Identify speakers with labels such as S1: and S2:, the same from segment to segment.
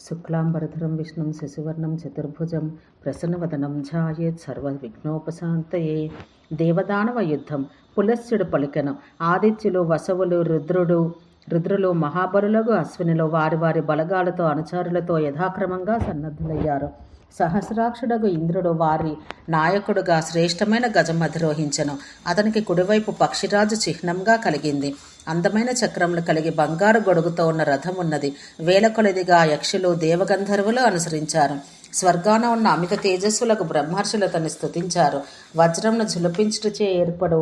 S1: శుక్లాంబరధరం విష్ణుం శశివర్ణం చతుర్భుజం ప్రసన్నవదనం ఝాయేత్ సర్వవిఘ్నోపశాంతయే. దేవదానవ యుద్ధం. పులస్త్యుడు పలికెను. ఆదిత్యులు, వసవులు, రుద్రులు, మహాబలులకు అశ్వినిలో వారి వారి బలగాలతో అనుచారులతో యథాక్రమంగా సన్నద్ధులయ్యారు. సహస్రాక్షుడగు ఇంద్రుడు వారి నాయకుడుగా శ్రేష్టమైన గజం అధిరోహించెను. అతనికి కుడివైపు పక్షిరాజు చిహ్నంగా కలిగింది. అందమైన చక్రములు కలిగి బంగారు గొడుగుతో ఉన్న రథం ఉన్నది. వేల కొలదిగా యక్షులు, దేవగంధర్వులు అనుసరించారు. స్వర్గాన ఉన్న అమిత తేజస్సులకు బ్రహ్మర్షులు అతన్ని స్తుతించారు. వజ్రంను జులపించుటచే ఏర్పడు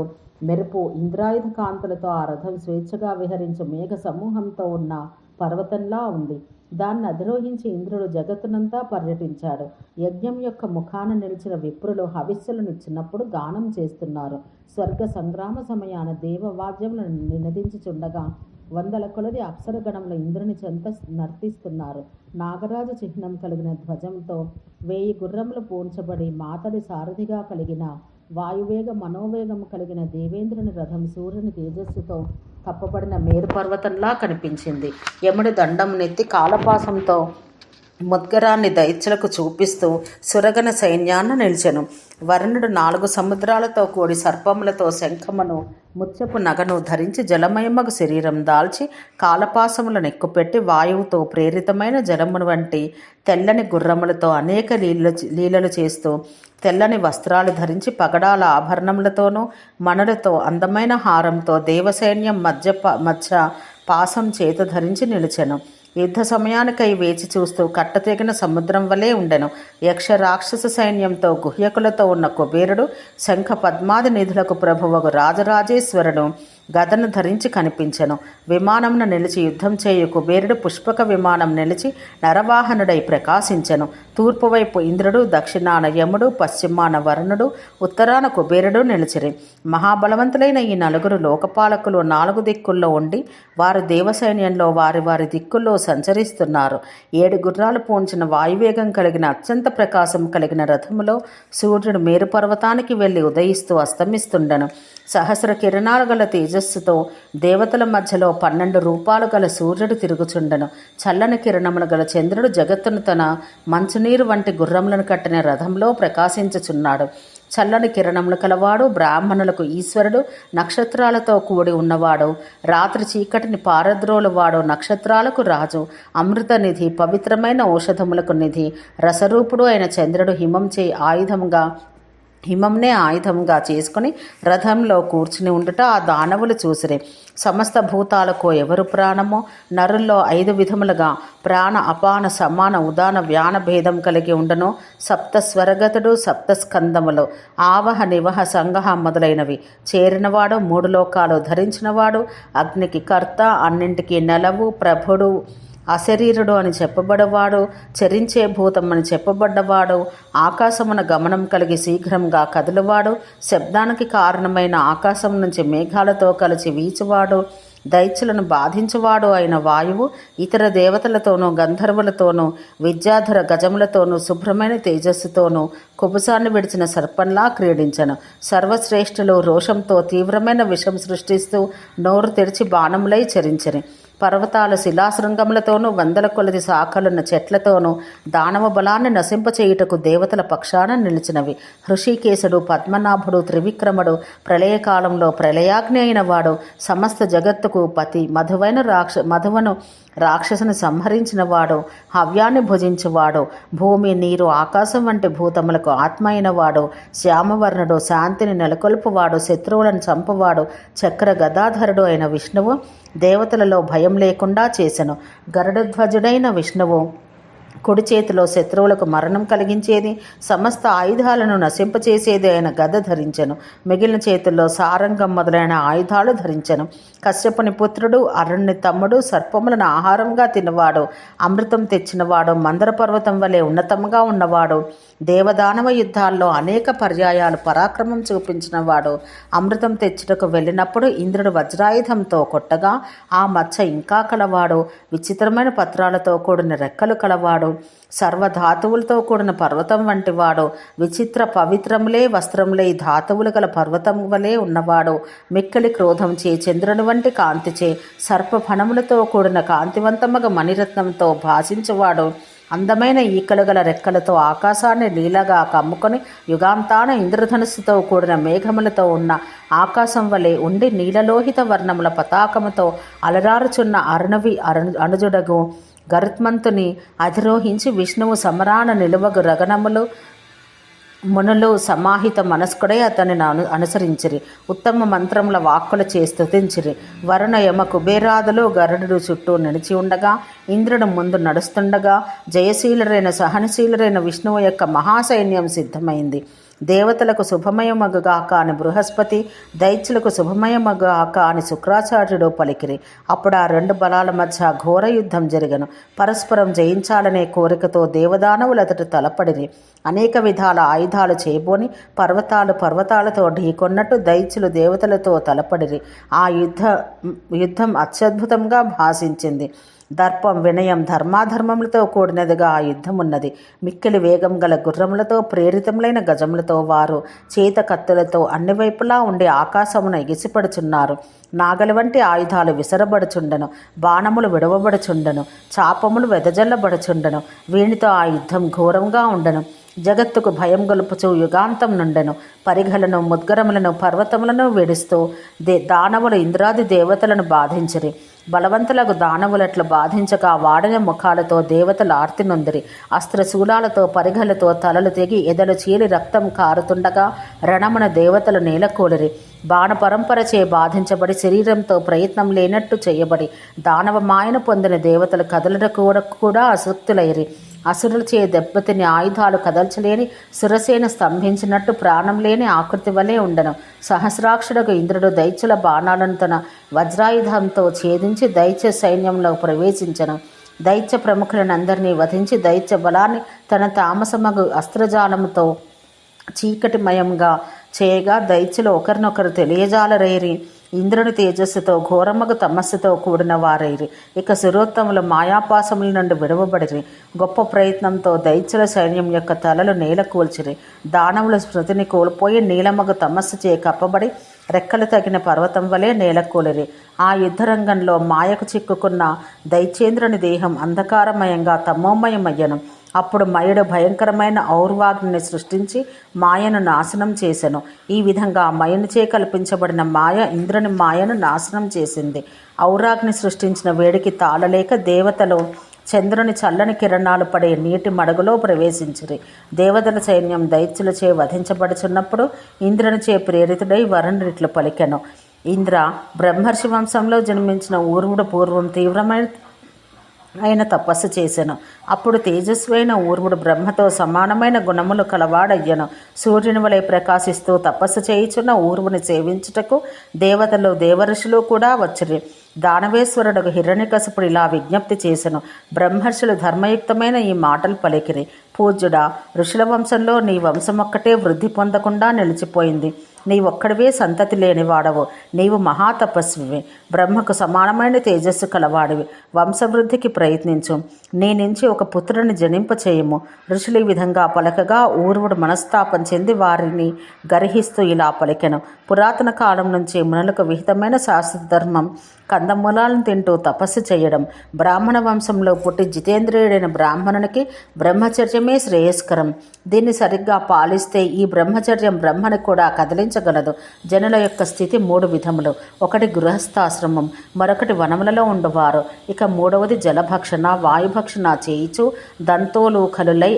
S1: మెరుపు ఇంద్రాయుధ కాంతులతో ఆ రథం స్వేచ్ఛగా విహరించు మేఘ సమూహంతో ఉన్న పర్వతంలా ఉంది. దాన్ని అధిరోహించి ఇంద్రుడు జగత్తునంతా పర్యటించాడు. యజ్ఞం యొక్క ముఖాన నిలిచిన విప్రులు హవిస్సులనిచ్చినప్పుడు గానం చేస్తున్నారు. స్వర్గ సంగ్రామ సమయాన దేవవాద్యములను నినదించుచుండగా వందల కొలది అప్సరగణముల ఇంద్రుని చెంత నర్తిస్తున్నారు. నాగరాజు చిహ్నం కలిగిన ధ్వజంతో 1000 గుర్రములు పూడ్చబడి మాతడి సారథిగా కలిగిన వాయువేగ మనోవేగము కలిగిన దేవేంద్రుని రథం సూర్యుని తేజస్సుతో కప్పబడిన మేరు పర్వతంలా కనిపించింది. యముడి దండం నెత్తి కాలపాసంతో ముద్గరాన్ని దైత్యులకు చూపిస్తూ సురగణ సైన్యాన్ని నిలిచెను. వరుణుడు 4 సముద్రాలతో కూడి సర్పములతో శంఖమును ముత్యపు నగను ధరించి జలమయమగు శరీరం దాల్చి కాలపాసములను ఎక్కుపెట్టి వాయువుతో ప్రేరితమైన జలమును వంటి తెల్లని గుర్రములతో అనేక లీలలు చేస్తూ తెల్లని వస్త్రాలు ధరించి పగడాల ఆభరణములతోనూ మణులతో అందమైన హారంతో దేవసైన్యం మధ్య పాసం చేత ధరించి నిలిచెను. యుద్ధ సమయానికై వేచి చూస్తూ కట్టతెగిన సముద్రం వలె ఉండెను. యక్ష రాక్షస సైన్యంతో గుహ్యకులతో ఉన్న కుబేరుడు, శంఖ పద్మాది నిధులకు ప్రభువగు రాజరాజేశ్వరుడు గదను ధరించి కనిపించెను. విమానంను నిలిచి యుద్ధం చేయు కుబేరుడు పుష్పక విమానం నిలిచి నరవాహనుడై ప్రకాశించెను. తూర్పు వైపు ఇంద్రుడు, దక్షిణాన యముడు, పశ్చిమాన వరుణుడు, ఉత్తరాన కుబేరుడు నిలిచిరి. మహాబలవంతులైన ఈ 4 లోకపాలకులు 4 దిక్కుల్లో ఉండి వారు దేవసైన్యంలో వారి వారి దిక్కుల్లో సంచరిస్తున్నారు. 7 గుర్రాలు పూంచిన వాయువేగం కలిగిన అత్యంత ప్రకాశం కలిగిన రథములో సూర్యుడు మేరు పర్వతానికి వెళ్ళి ఉదయిస్తూ అస్తమిస్తుండెను. సహస్ర కిరణాలు గల తేజస్సుతో దేవతల మధ్యలో 12 రూపాలు గల సూర్యుడు తిరుగుచుండెను. చల్లని కిరణములు గల చంద్రుడు జగత్తును తన మంచునీరు వంటి గుర్రములను కట్టిన రథంలో ప్రకాశించుచున్నాడు. చల్లని కిరణములు కలవాడు, బ్రాహ్మణులకు ఈశ్వరుడు, నక్షత్రాలతో కూడి ఉన్నవాడు, రాత్రి చీకటిని పారద్రోలువాడు, నక్షత్రాలకు రాజు, అమృత నిధి, పవిత్రమైన ఔషధములకు నిధి, రసరూపుడు అయిన చంద్రుడు హిమంనే ఆయుధంగా చేసుకుని రథంలో కూర్చుని ఉండుట ఆ దానవులు చూసిరి. సమస్త భూతాలకు ఎవరు ప్రాణమో నరుల్లో 5 విధములుగా ప్రాణ, అపాన, సమాన, ఉదాన, వ్యాన భేదం కలిగి ఉండను. 7 స్వరగతుడు, 7 స్కందములు, ఆవహ, నివహ, సంగహ మొదలైనవి చేరినవాడు, 3 లోకాలు ధరించినవాడు, అగ్నికి కర్త, అన్నింటికీ నెలవు, ప్రభుడు, అశరీరుడు అని చెప్పబడవాడు, చరించే భూతం అని చెప్పబడ్డవాడు, ఆకాశమున గమనం కలిగి శీఘ్రంగా కదులువాడు, శబ్దానికి కారణమైన ఆకాశం నుంచి మేఘాలతో కలిసి వీచువాడు, దైత్యులను బాధించువాడు అయిన వాయువు ఇతర దేవతలతోనూ గంధర్వులతోనూ విద్యాధర గజములతోనూ శుభ్రమైన తేజస్సుతోనూ కుబుసాన్ని విడిచిన సర్పంలా క్రీడించను. సర్వశ్రేష్ఠులు రోషంతో తీవ్రమైన విషం సృష్టిస్తూ నోరు తెరిచి బాణములై చరించని. పర్వతాలు శిలాశృంగములతోనూ 100 కొలది శాఖలున్న చెట్లతోనూ దానవ బలాన్ని నశింపచేయుటకు దేవతల పక్షాన నిలిచినవి. హృషికేశుడు, పద్మనాభుడు, త్రివిక్రముడు, ప్రళయకాలంలో ప్రళయాగ్ని అయిన వాడు, సమస్త జగత్తుకు పతి, మధువను రాక్షసుని సంహరించిన వాడు, హవ్యాన్ని భుజించువాడు, భూమి, నీరు, ఆకాశం వంటి భూతములకు ఆత్మ అయిన వాడు, శ్యామవర్ణుడు, శాంతిని నెలకొల్పువాడు, శత్రువులను చంపువాడు, చక్ర గదాధరుడు అయిన విష్ణువు దేవతలలో భయం లేకుండా చేసెను. గరుడధ్వజుడైన విష్ణువు కుడి చేతిలో శత్రువులకు మరణం కలిగించేది, సమస్త ఆయుధాలను నశింపచేసేది అయిన గద ధరించెను. మిగిలిన చేతుల్లో సారంగం మొదలైన ఆయుధాలు ధరించెను. కశ్యపుని పుత్రుడు, అరుణ్ణి తమ్ముడు, సర్పములను ఆహారంగా తినవాడు, అమృతం తెచ్చినవాడు, మందర పర్వతం వలె ఉన్నతంగా ఉన్నవాడు, దేవదానవ యుద్ధాల్లో అనేక పర్యాయాలు పరాక్రమం చూపించినవాడు, అమృతం తెచ్చుటకు వెళ్ళినప్పుడు ఇంద్రుడు వజ్రాయుధంతో కొట్టగా ఆ మచ్చ ఇంకా కలవాడు, విచిత్రమైన పత్రాలతో కూడిన రెక్కలు కలవాడు, సర్వధాతువులతో కూడిన పర్వతం వంటి వాడు, విచిత్ర పవిత్రములే వస్త్రములే ధాతువులు గల పర్వతం వలె ఉన్నవాడు, మిక్కలి క్రోధంచే చంద్రుని వంటి కాంతిచే సర్పఫణములతో కూడిన కాంతివంతమగ మణిరత్నంతో భాషించువాడు, అందమైన ఈకలు గల రెక్కలతో ఆకాశాన్ని లీలగా కమ్ముకొని యుగాంతాన ఇంద్రధనుస్సుతో కూడిన మేఘములతో ఉన్న ఆకాశం వలె ఉండి నీలలోహిత వర్ణముల పతాకముతో అలరారుచున్న అనుజుడగు గరుత్మంతుని అధిరోహించి విష్ణువు సమరాన నిలువగు రగణములు మునులు సమాహిత మనస్కుడై అతనిని అనుసరించిరి. ఉత్తమ మంత్రముల వాక్కులు చే స్తుతించిరి. వరుణ యమ కుబేరాదులు గరుడు చుట్టూ నిలిచి ఉండగా, ఇంద్రుడు ముందు నడుస్తుండగా జయశీలురైన సహనశీలురైన విష్ణువు యొక్క మహాసైన్యం సిద్ధమైంది. దేవతలకు శుభమయమగుగాక అని బృహస్పతి, దైత్యులకు శుభమయమగుగాక అని శుక్రాచార్యుడు పలికిరి. అప్పుడు ఆ రెండు బలాల మధ్య ఘోర యుద్ధం జరిగను. పరస్పరం జయించాలనే కోరికతో దేవదానవులతడు తలపడిరి. అనేక విధాల ఆయుధాలు చేయబోని పర్వతాలతో ఢీకొన్నట్టు దైత్యులు దేవతలతో తలపడిరి. ఆ యుద్ధం అత్యద్భుతంగా భాషించింది. దర్పం, వినయం, ధర్మాధర్మములతో కూడినదిగా ఆ యుద్ధం ఉన్నది. మిక్కిలి వేగం గల గుర్రములతో ప్రేరితములైన గజములతో వారు చేత కత్తులతో అన్ని వైపులా ఉండి ఆకాశమున ఎగిసిపడుచున్నారు. నాగలి వంటి ఆయుధాలు విసరబడుచుండెను, బాణములు విడవబడుచుండెను, చాపములు వెదజల్లబడుచుండెను. వీనితో ఆ యుద్ధం ఘోరంగా ఉండెను. జగత్తుకు భయం గొలుపుచు యుగాంతం నుండెను. పరిఘలను, ముద్గరములను, పర్వతములను విడుస్తూ దానవులు ఇంద్రాది దేవతలను బాధించిరి. బలవంతులకు దానవులట్లు బాధించగా వాడిన ముఖాలతో దేవతలు ఆర్తి నొందిరి. అస్త్రశూలాలతో పరిఘలతో తలలు తెగి ఎదలు చీలి రక్తం కారుతుండగా రణమున దేవతలు నేలకూలిరి. బాణ పరంపరచే బాధించబడి శరీరంతో ప్రయత్నం లేనట్టు చేయబడి దానవ మాయను పొందిన దేవతలు కదలరకు కూడా అసక్తులైరి. అసురులు చే దెబ్బతిని ఆయుధాలు కదల్చలేని సురసేన స్తంభించినట్టు ప్రాణం లేని ఆకృతి వలె ఉండను. సహస్రాక్షుడకు ఇంద్రుడు దైత్యుల బాణాలను తన వజ్రాయుధంతో ఛేదించి దైత్య సైన్యంలో ప్రవేశించను. దైత్య ప్రముఖులనందరినీ వధించి దైత్య బలాన్ని తన తామసమగు అస్త్రజాలముతో చీకటిమయంగా చేయగా దైత్యులు ఒకరినొకరు తెలియజాలరైరి. ఇంద్రుని తేజస్సుతో ఘోరమగు తమస్సుతో కూడిన వారైరి. ఇక సురోత్తములు మాయాపాసముల నుండి విడవబడిరి. గొప్ప ప్రయత్నంతో దైత్యుల సైన్యం యొక్క తలలు నేల కూల్చిరి. దానవుల స్మృతిని కోల్పోయి నీలమగు తమస్సు చే కప్పబడి రెక్కలు తగిన పర్వతం వలె నేలకూలిరి. ఆ యుద్ధరంగంలో మాయకు చిక్కుకున్న దైత్యేంద్రుని దేహం అంధకారమయంగా తమోమయమయ్యను. అప్పుడు మయుడు భయంకరమైన ఔర్వాగ్ని సృష్టించి మాయను నాశనం చేసెను. ఈ విధంగా మయునిచే కల్పించబడిన మాయ ఇంద్రుని మాయను నాశనం చేసింది. ఔరాగ్ని సృష్టించిన వేడికి తాళలేక దేవతలు చంద్రుని చల్లని కిరణాలు పడే నీటి మడుగులో ప్రవేశించిరి. దేవతల సైన్యం దైత్యులచే వధించబడుచున్నప్పుడు ఇంద్రునిచే ప్రేరితుడై వరుణుడిట్లు పలికెను. ఇంద్ర, బ్రహ్మర్షి వంశంలో జన్మించిన ఊర్వుడు పూర్వం తీవ్రమైన తపస్సు చేసెను. అప్పుడు తేజస్వైన ఊర్వుడు బ్రహ్మతో సమానమైన గుణములు కలవాడయ్యను. సూర్యుని వలె ప్రకాశిస్తూ తపస్సు చేయుచున్న ఊర్వుని సేవించుటకు దేవతలు దేవఋషులు కూడా వచ్చిరి. దానవేశ్వరుడు హిరణ్యకశిపుడు ఇలా విజ్ఞప్తి చేసెను. బ్రహ్మర్షులు ధర్మయుక్తమైన ఈ మాటలు పలికిరి. పూజ్యుడా, ఋషుల వంశంలో నీ వంశమొక్కటే వృద్ధి పొందకుండా నిలిచిపోయింది. నీవొక్కడివే సంతతి లేనివాడవు. నీవు మహాతపస్వివి, బ్రహ్మకు సమానమైన తేజస్సు కలవాడివి. వంశవృద్ధికి ప్రయత్నించు. నీ నుంచి ఒక పుత్రుని జనింపచేయము. ఋషులు ఈ విధంగా పలకగా ఊర్వుడు మనస్తాపం చెంది వారిని గర్హిస్తూ ఇలా పలికెను. పురాతన కాలం నుంచి మునులకు విహితమైన శాస్త్ర ధర్మం కందమూలాలను తింటూ తపస్సు చేయడం. బ్రాహ్మణ వంశంలో పుట్టి జితేంద్రియుడైన బ్రాహ్మణునికి బ్రహ్మచర్యమే శ్రేయస్కరం. దీన్ని సరిగ్గా పాలిస్తే ఈ బ్రహ్మచర్యం బ్రహ్మని కూడా కదిలించగలదు. జనుల యొక్క స్థితి 3 విధములు. ఒకటి గృహస్థాశ్రమం, మరొకటి వనములలో ఉండువారు, ఇక 3వది జలభక్షణ, వాయుభక్షణ చేయిచు దంతోలు కలులై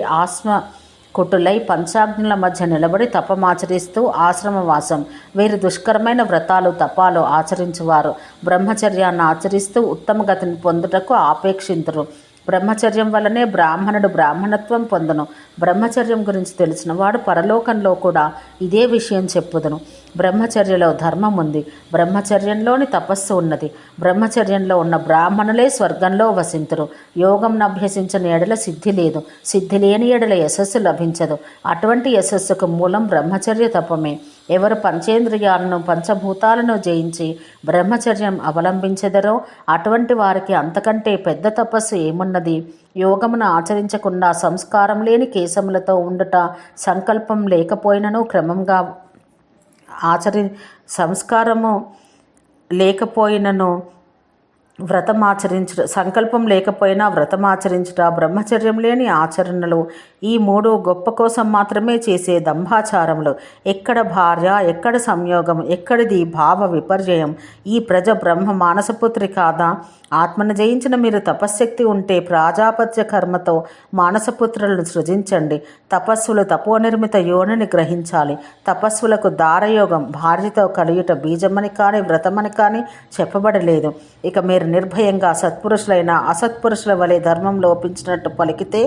S1: కుటులై పంచాగ్నుల మధ్య నిలబడి తపమాచరిస్తూ ఆశ్రమవాసం. వీరు దుష్కరమైన వ్రతాలు తపాలు ఆచరించువారు. బ్రహ్మచర్యాన్ని ఆచరిస్తూ ఉత్తమ గతిని పొందుటకు ఆపేక్షింతురు. బ్రహ్మచర్యం వల్లనే బ్రాహ్మణుడు బ్రాహ్మణత్వం పొందును. బ్రహ్మచర్యం గురించి తెలిసినవాడు పరలోకంలో కూడా ఇదే విషయం చెప్పుదును. బ్రహ్మచర్యలో ధర్మం ఉంది, బ్రహ్మచర్యంలోని తపస్సు ఉన్నది. బ్రహ్మచర్యంలో ఉన్న బ్రాహ్మణులే స్వర్గంలో వసింతురు. యోగం అభ్యసించని ఎడల సిద్ధి లేదు, సిద్ధి లేని ఎడల యశస్సు లభించదు. అటువంటి యశస్సుకు మూలం బ్రహ్మచర్య తపమే. ఎవరు పంచేంద్రియాలను పంచభూతాలను జయించి బ్రహ్మచర్యం అవలంబించెదరో అటువంటి వారికి అంతకంటే పెద్ద తపస్సు ఏమున్నది? యోగమును ఆచరించకుండా సంస్కారం లేని కేశములతో ఉండుట, సంకల్పం లేకపోయినను క్రమంగా సంస్కారము లేకపోయినను సంకల్పం లేకపోయినా వ్రతమాచరించుట, బ్రహ్మచర్యం లేని ఆచరణలు, ఈ మూడు గొప్ప కోసం మాత్రమే చేసే దంభాచారములు. ఎక్కడ భార్య, ఎక్కడ సంయోగం, ఎక్కడిది భావ విపర్యయం? ఈ ప్రజ బ్రహ్మ మానసపుత్రి కాదా? ఆత్మను జయించిన మీరు తపశ్శక్తి ఉంటే ప్రాజాపత్య కర్మతో మానసపుత్రులను సృజించండి. తపస్సులు తపోనిర్మిత యోనిని గ్రహించాలి. తపస్సులకు దారయోగం, భార్యతో కలియుట బీజమని కానీ వ్రతమని కానీ చెప్పబడలేదు. ఇక మీరు నిర్భయంగా సత్పురుషులైన అసత్పురుషుల వలె ధర్మం లోపించినట్టు పలికితే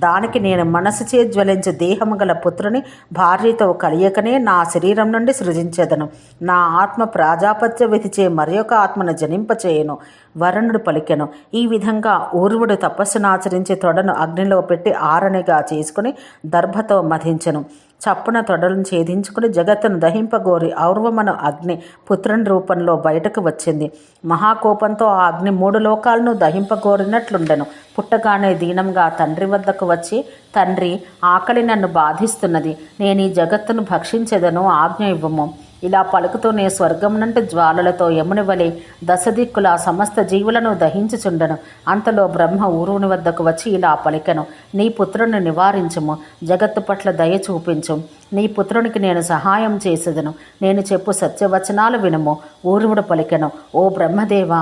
S1: దానికి నేను మనసుచే జ్వలించే దేహము గల పుత్రుని భార్యతో కలియకనే నా శరీరం నుండి సృజించెదను. నా ఆత్మ ప్రాజాపత్య విధిచే మరి ఒక ఆత్మను జనింపచేయను. వరుణుడు పలికెను. ఈ విధంగా ఊర్వుడు తపస్సునాచరించి తొడను అగ్నిలో పెట్టి ఆరణిగా చేసుకుని దర్భతో మధించెను. చప్పున తొడలను ఛేదించుకుని జగత్తును దహింపగోరి ఔర్వమను అగ్ని పుత్రుని రూపంలో బయటకు వచ్చింది. మహాకోపంతో ఆ అగ్ని 3 లోకాలను దహింపగోరినట్లుండెను. పుట్టగానే దీనంగా తండ్రి వద్దకు వచ్చి, తండ్రి, ఆకలి నన్ను బాధిస్తున్నది, నేను ఈ జగత్తును భక్షించెదను, ఆజ్ఞ ఇవ్వము. ఇలా పలుకుతూనే స్వర్గం నుండి జ్వాలలతో యముని వలె దశదిక్కుల సమస్త జీవులను దహించుచుండెను. అంతలో బ్రహ్మ ఊరుని వద్దకు వచ్చి ఇలా పలికెను. నీ పుత్రుని నివారించుము, జగత్తు పట్ల దయ చూపించు. నీ పుత్రునికి నేను సహాయం చేసేదను. నేను చెప్పు సత్యవచనాలు వినుము. ఊరువుడు పలికెను. ఓ బ్రహ్మదేవ,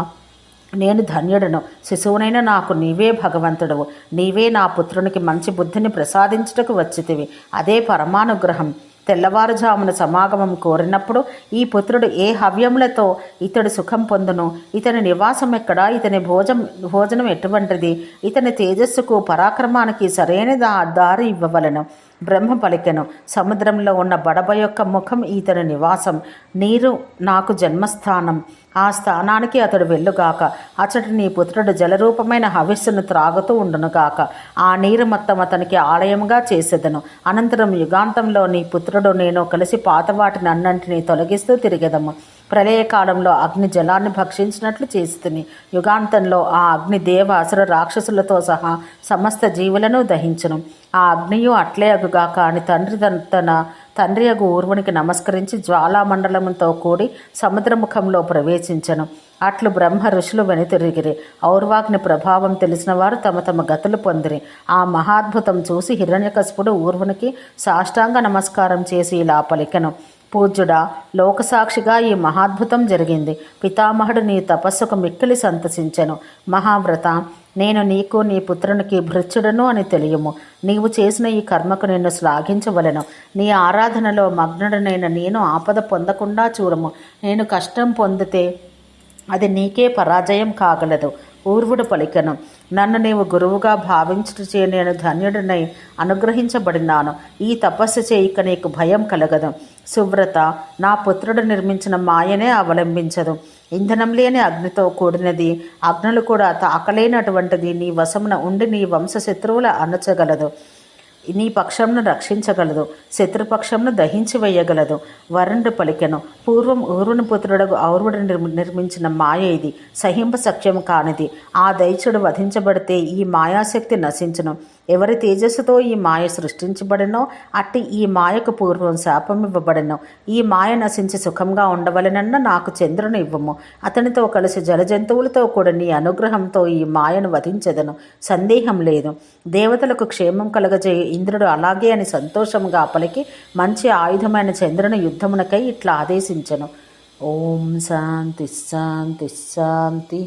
S1: నేను ధన్యుడను. శిశువునైనా నాకు నీవే భగవంతుడవు. నీవే నా పుత్రునికి మంచి బుద్ధిని ప్రసాదించుటకు వచ్చితివి. అదే పరమానుగ్రహం. తెల్లవారుజామున సమాగమం కోరినప్పుడు ఈ పుత్రుడు ఏ హవ్యములతో ఇతడు సుఖం పొందును? ఇతని నివాసం ఎక్కడా? ఇతని భోజనం ఎటువంటిది? ఇతని తేజస్సుకు పరాక్రమానికి సరైన దారి ఇవ్వవలను. బ్రహ్మ పలికెను. సముద్రంలో ఉన్న బడబ యొక్క ముఖం ఇతని నివాసం. నీరు నాకు జన్మస్థానం. ఆ స్థానానికి అతడు వెళ్ళుగాక. అతడు నీ పుత్రుడు జలరూపమైన హవిస్సును త్రాగుతూ ఉండునుగాక. ఆ నీరు మొత్తం అతనికి ఆలయంగా చేసేదను. అనంతరం యుగాంతంలో నీ పుత్రుడు నేను కలిసి పాతవాటిని అన్నింటినీ తొలగిస్తూ తిరిగెదము. ప్రళయకాలంలో అగ్ని జలాన్ని భక్షించినట్లు చేస్తుంది. యుగాంతంలో ఆ అగ్ని దేవ అసుర రాక్షసులతో సహా సమస్త జీవులను దహించును. ఆ అగ్నియు అట్లే అగుగాక అని తన తండ్రి అగు ఊర్వునికి నమస్కరించి జ్వాలామండలముతో కూడి సముద్రముఖంలో ప్రవేశించను. అట్లు బ్రహ్మ ఋషులు వెనుతిరిగిరి. ఔర్వాగ్ని ప్రభావం తెలిసిన వారు తమ తమ గతులు పొందిరి. ఆ మహాద్భుతం చూసి హిరణ్యకశిపుడు ఊర్వునికి సాష్టాంగ నమస్కారం చేసి ఇలా పలికెను. పూజ్యుడా, లోకసాక్షిగా ఈ మహాద్భుతం జరిగింది. పితామహుడు నీ తపస్సుకు మిక్కిలి సంతసించెను. మహావ్రత, నేను నీకు నీ పుత్రునికి భృత్యుడను అని తెలియము. నీవు చేసిన ఈ కర్మకు నిన్ను శ్లాఘించవలెను. నీ ఆరాధనలో మగ్నుడనైన నేను ఆపద పొందకుండా చూడము. నేను కష్టం పొందితే అది నీకే పరాజయం కాగలదు. ఊర్వుడు పలికెను. నన్ను నీవు గురువుగా భావించుటచే నేను ధన్యుడినై అనుగ్రహించబడినాను. ఈ తపస్సు చేయక నీకు భయం కలగదు. సువ్రత, నా పుత్రుడు నిర్మించిన మాయనే అవలంబించదు. ఇంధనం లేని అగ్నితో కూడినది, అగ్నులు కూడా తాకలేనటువంటిది నీ వశమున ఉండి నీ వంశశత్రువుల అణచగలదు. నీ పక్షంను రక్షించగలదు, శత్రుపక్షంను దహించి వేయగలదు. వరుణుడు పలికెను. పూర్వం ఊరుని పుత్రుడు ఔర్వుడు నిర్మించిన మాయ ఇది, సహింప సఖ్యం కానిది. ఆ దైత్యుడు వధించబడితే ఈ మాయాశక్తి నశించును. ఎవరి తేజస్సుతో ఈ మాయ సృష్టించబడినో అట్టి ఈ మాయకు పూర్వం శాపం ఇవ్వబడినో. ఈ మాయ నశించి సుఖంగా ఉండవలెనన్న నాకు చంద్రుని ఇవ్వము. అతనితో కలిసి జలజంతువులతో కూడా నీ అనుగ్రహంతో ఈ మాయను వధించెదను. సందేహం లేదు. దేవతలకు క్షేమం కలగజేయ ఇంద్రుడు అలాగే అని సంతోషంగా పలికి మంచి ఆయుధమైన చంద్రుని యుద్ధమునకై ఇట్లా ఆదేశించెను. ఓం శాంతి శాంతి శాంతి.